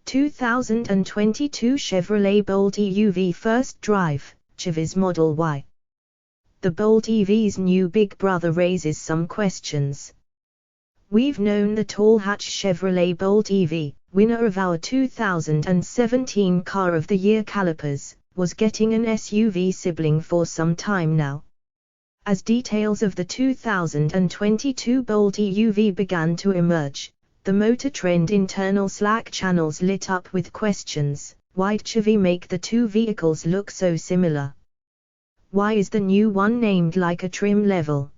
2022 Chevrolet Bolt EUV First Drive, Chevy's Model Y. The Bolt EV's new big brother raises some questions. We've known the tall-hatch Chevrolet Bolt EV, winner of our 2017 Car of the Year calipers, was getting an SUV sibling for some time now. As details of the 2022 Bolt EUV began to emerge, the Motor Trend internal Slack channels lit up with questions. Why'd Chevy make the two vehicles look so similar? Why is the new one named like a trim level?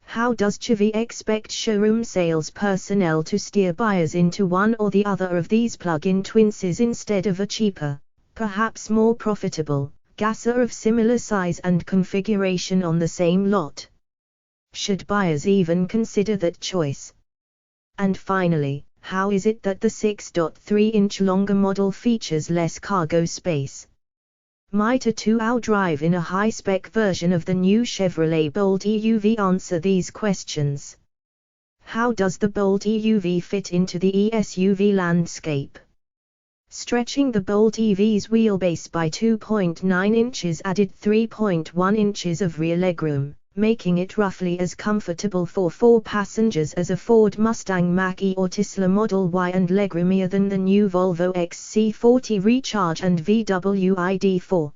How does Chevy expect showroom sales personnel to steer buyers into one or the other of these plug-in twinses instead of a cheaper, perhaps more profitable, gasser of similar size and configuration on the same lot? Should buyers even consider that choice? And finally, how is it that the 6.3-inch longer model features less cargo space? Might a 2-hour drive in a high-spec version of the new Chevrolet Bolt EUV answer these questions? How does the Bolt EUV fit into the eSUV landscape? Stretching the Bolt EV's wheelbase by 2.9 inches added 3.1 inches of rear legroom, making it roughly as comfortable for 4 passengers as a Ford Mustang Mach-E or Tesla Model Y, and legroomier than the new Volvo XC40 Recharge and VW ID.4.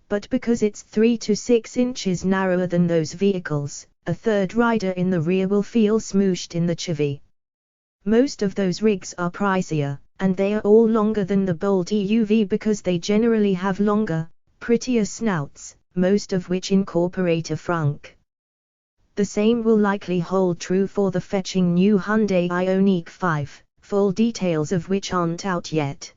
But because it's 3 to 6 inches narrower than those vehicles, a third rider in the rear will feel smooshed in the Chevy. Most of those rigs are pricier, and they are all longer than the Bolt EUV because they generally have longer, prettier snouts, most of which incorporate a frunk. The same will likely hold true for the fetching new Hyundai Ioniq 5, full details of which aren't out yet.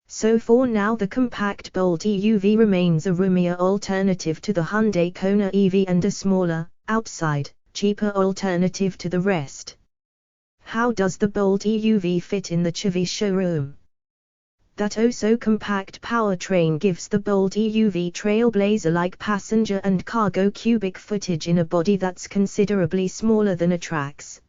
So for now the compact Bolt EUV remains a roomier alternative to the Hyundai Kona EV and a smaller, outside, cheaper alternative to the rest. How does the Bolt EUV fit in the Chevy showroom? That oh-so-compact powertrain gives the Bolt EUV trailblazer-like passenger and cargo cubic footage in a body that's considerably smaller than a Trax.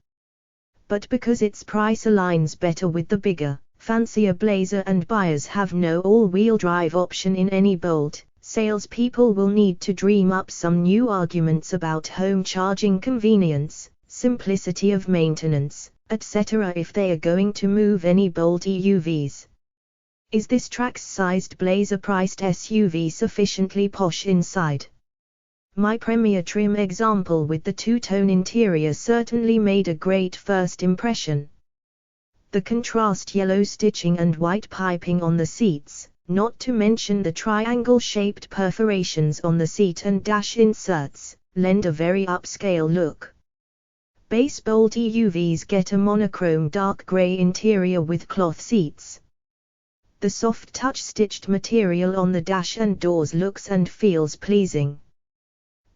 But because its price aligns better with the bigger, fancier Blazer and buyers have no all-wheel drive option in any Bolt, salespeople will need to dream up some new arguments about home charging convenience, simplicity of maintenance, etc. if they are going to move any Bolt EUVs. Is this Trax-sized Blazer-priced SUV sufficiently posh inside? My Premier trim example with the two-tone interior certainly made a great first impression. The contrast yellow stitching and white piping on the seats, not to mention the triangle-shaped perforations on the seat and dash inserts, lend a very upscale look. Base Bolt EUVs get a monochrome dark grey interior with cloth seats. The soft touch-stitched material on the dash and doors looks and feels pleasing.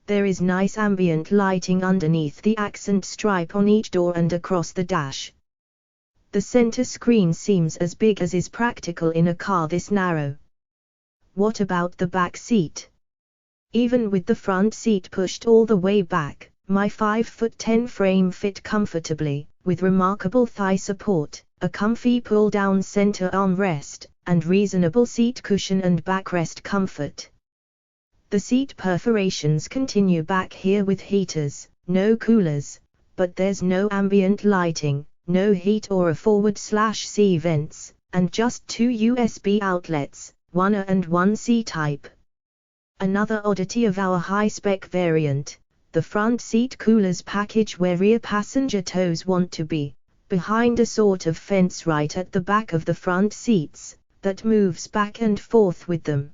There is nice ambient lighting underneath the accent stripe on each door and across the dash. The center screen seems as big as is practical in a car this narrow. What about the back seat? Even with the front seat pushed all the way back, my 5'10" frame fit comfortably, with remarkable thigh support, a comfy pull-down center armrest, and reasonable seat cushion and backrest comfort. The seat perforations continue back here with heaters, no coolers, but there's no ambient lighting, no heat or a forward/C vents, and just 2 USB outlets, one A and one C type. Another oddity of our high-spec variant, the front seat coolers package where rear passenger toes want to be, behind a sort of fence right at the back of the front seats, that moves back and forth with them.